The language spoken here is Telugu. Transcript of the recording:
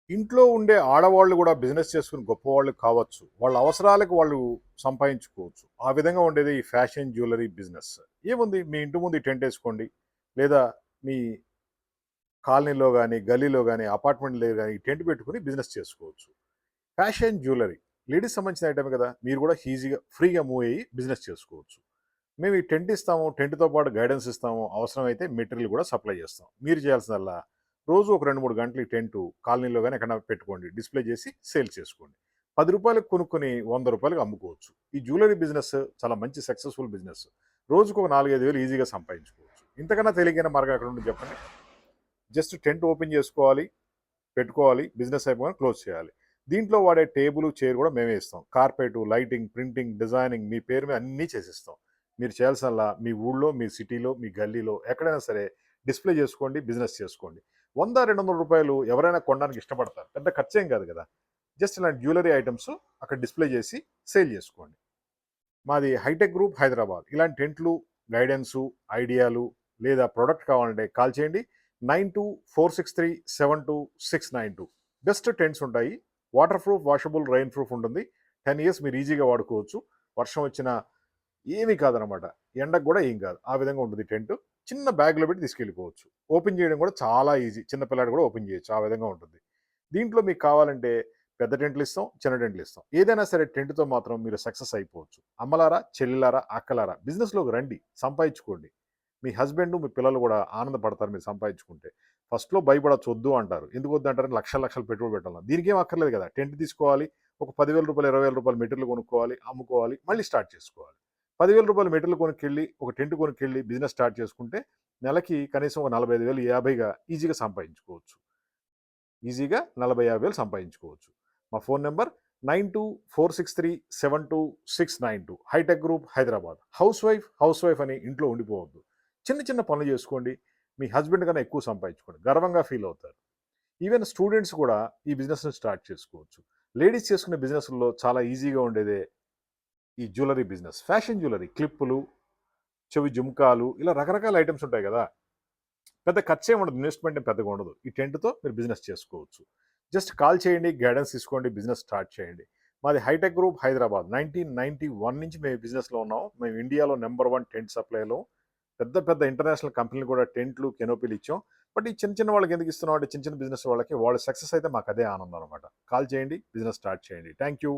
ఇంట్లో ఉండే ఆడవాళ్ళు కూడా బిజినెస్ చేసుకుని గొప్పవాళ్ళు కావచ్చు. వాళ్ళ అవసరాలకు వాళ్ళు సంపాదించుకోవచ్చు. ఆ విధంగా ఉండేది ఈ ఫ్యాషన్ జ్యువెలరీ బిజినెస్. ఏముంది మీ ఇంటి ముందు ఈ టెంట్ ఏసుకోండి. లేదా మీ కాలనీలో గాని, గల్లీలో గాని, అపార్ట్మెంట్‌లో గాని ఈ టెంట్ పెట్టుకొని బిజినెస్ చేసుకోవచ్చు. ఫ్యాషన్ జ్యువెలరీ లేడీస్ సంబంధించిన ఐటెమే కదా! మీరు కూడా ఈజీగా ఫ్రీగా మూవ్ అయ్యి బిజినెస్ చేసుకోవచ్చు. మేము ఈ టెంట్ ఇస్తాము. టెంట్‌తో పాటు గైడెన్స్ ఇస్తాము. అవసరమైతే మెటీరియల్ కూడా సప్లై చేస్తాం. మీరు చేయాల్సిందల్లా రోజు ఒక 2, 3 గంటలు ఈ టెంటు కాలనీలో గాని ఎక్కడైనా పెట్టుకోండి. డిస్‌ప్లే చేసి సేల్ చేసుకోండి. రూ. 10కి కొనుక్కొని రూ. 100కి అమ్ముకోవచ్చు. ఈ జ్యువెలరీ బిజినెస్ చాలా మంచి సక్సెస్‌ఫుల్ బిజినెస్. రోజుకు ఒక 4, 5 వేలు ఈజీగా సంపాదించుకోవచ్చు. ఇంతకన్నా తేలికైన మార్గం ఎక్కడుంది చెప్పండి? జస్ట్ టెంట్ ఓపెన్ చేసుకోవాలి, పెట్టుకోవాలి, బిజినెస్ అయిపోగానే క్లోజ్ చేయాలి. దీంట్లో వాడే టేబుల్, చైర్ కూడా మేమే ఇస్తాం. కార్పెటు, లైటింగ్, ప్రింటింగ్, డిజైనింగ్ మీ పేరు మీద అన్నీ చేసిస్తాం. మీరు చేయాల్సిందల్లా మీ ఊళ్ళో, మీ సిటీలో, మీ గల్లీలో ఎక్కడైనా సరే డిస్‌ప్లే చేసుకోండి, బిజినెస్ చేసుకోండి. రూ. 100, రూ. 200 ఎవరైనా కొనడానికి ఇష్టపడతారు. పెద్ద ఖర్చేం కాదు కదా! జస్ట్ ఇలాంటి జ్యువెలరీ ఐటెమ్స్ అక్కడ డిస్‌ప్లే చేసి సేల్ చేసుకోండి. మాది హైటెక్ గ్రూప్ హైదరాబాద్. ఇలాంటి టెంట్లు, గైడెన్సు, ఐడియాలు లేదా ప్రొడక్ట్ కావాలంటే కాల్ చేయండి. 9246372692. బెస్ట్ టెంట్స్ ఉంటాయి. Water proof, washable, rain proof ఉంటుంది. 10 ఇయర్స్ మీరు ఈజీగా వాడుకోవచ్చు. వర్షం వచ్చినా ఏమీ కాదనమాట. ఎండకు కూడా ఏం కాదు. ఆ విధంగా ఉంటుంది టెంట్. చిన్న బ్యాగ్‌లో పెట్టి తీసుకెళ్ళిపోవచ్చు. ఓపెన్ చేయడం కూడా చాలా ఈజీ. చిన్న పిల్లాడు కూడా ఓపెన్ చేయొచ్చు. ఆ విధంగా ఉంటుంది. దీంట్లో మీకు కావాలంటే పెద్ద టెంట్లు ఇస్తాం, చిన్న టెంట్లు ఇస్తాం. ఏదైనా సరే టెంట్‌తో మాత్రం మీరు సక్సెస్ అయిపోవచ్చు. అమ్మలారా, చెల్లిలారా, అక్కలారా బిజినెస్‌లోకి రండి. సంపాదించుకోండి. మీ హస్బెండ్, మీ పిల్లలు కూడా ఆనందపడతారు మీరు సంపాదించుకుంటే. ఫస్ట్‌లో భయపడొచ్చు వద్దు అంటారు. ఎందుకు వద్దంటారు? లక్షలు లక్షలు పెట్టుబడి పెట్టాలి. దీనికేం అక్కర్లేదు కదా! టెంట్ తీసుకోవాలి. ఒక రూ. 10,000, రూ. 20,000 మెటీరియల్ కొనుక్కోవాలి, అమ్ముకోవాలి, మళ్ళీ స్టార్ట్ చేసుకోవాలి. రూ. 10,000 మెటీరియల్ కొనుక్కెళ్ళి, ఒక టెంట్ కొనుక్కెళ్ళి బిజినెస్ స్టార్ట్ చేసుకుంటే నెలకి కనీసం ఒక 45,000, 50గా ఈజీగా సంపాదించుకోవచ్చు. ఈజీగా 40, 50 సంపాదించుకోవచ్చు. మా phone number 9246372692. Hitech group Hyderabad. Housewife అని ఇంట్లో ఉండిపోవద్దు. చిన్న చిన్న పనులు చేసుకోండి. మీ హస్బెండ్ కన్నా ఎక్కువ సంపాదించుకోండి. గర్వంగా ఫీల్ అవుతారు. ఈవెన్ స్టూడెంట్స్ కూడా ఈ బిజినెస్‌ని స్టార్ట్ చేసుకోవచ్చు. లేడీస్ చేసుకునే బిజినెస్‌ల్లో చాలా ఈజీగా ఉండేదే ఈ జ్యువెలరీ బిజినెస్. ఫ్యాషన్ జ్యువెలరీ క్లిప్పులు, చెవి జుంకాలు ఇలా రకరకాల ఐటెమ్స్ ఉంటాయి కదా! పెద్ద ఖర్చేం ఉండదు. ఇన్వెస్ట్‌మెంట్ ఏం పెద్దగా ఉండదు. ఈ టెంట్‌తో మీరు బిజినెస్ చేసుకోవచ్చు. జస్ట్ కాల్ చేయండి, గైడెన్స్ తీసుకోండి, బిజినెస్ స్టార్ట్ చేయండి. మాది హైటెక్ గ్రూప్ హైదరాబాద్. 1991 నుంచి మేము బిజినెస్‌లో ఉన్నాం. మేము ఇండియాలో నంబర్ 1 టెంట్ సప్లైలో పెద్ద పెద్ద ఇంటర్నేషనల్ కంపెనీలు కూడా టెంట్లు, కెనోపీలు ఇచ్చాం. బట్ ఈ చిన్న చిన్న వాళ్ళకి ఎందుకు ఇస్తున్నాం అంటే చిన్న చిన్న బిజినెస్ వాళ్ళకి వాళ్ళు సక్సెస్ అయితే మాకు అదే ఆనందం అనమాట. కాల్ చేయండి, బిజినెస్ స్టార్ట్ చేయండి. Thank you.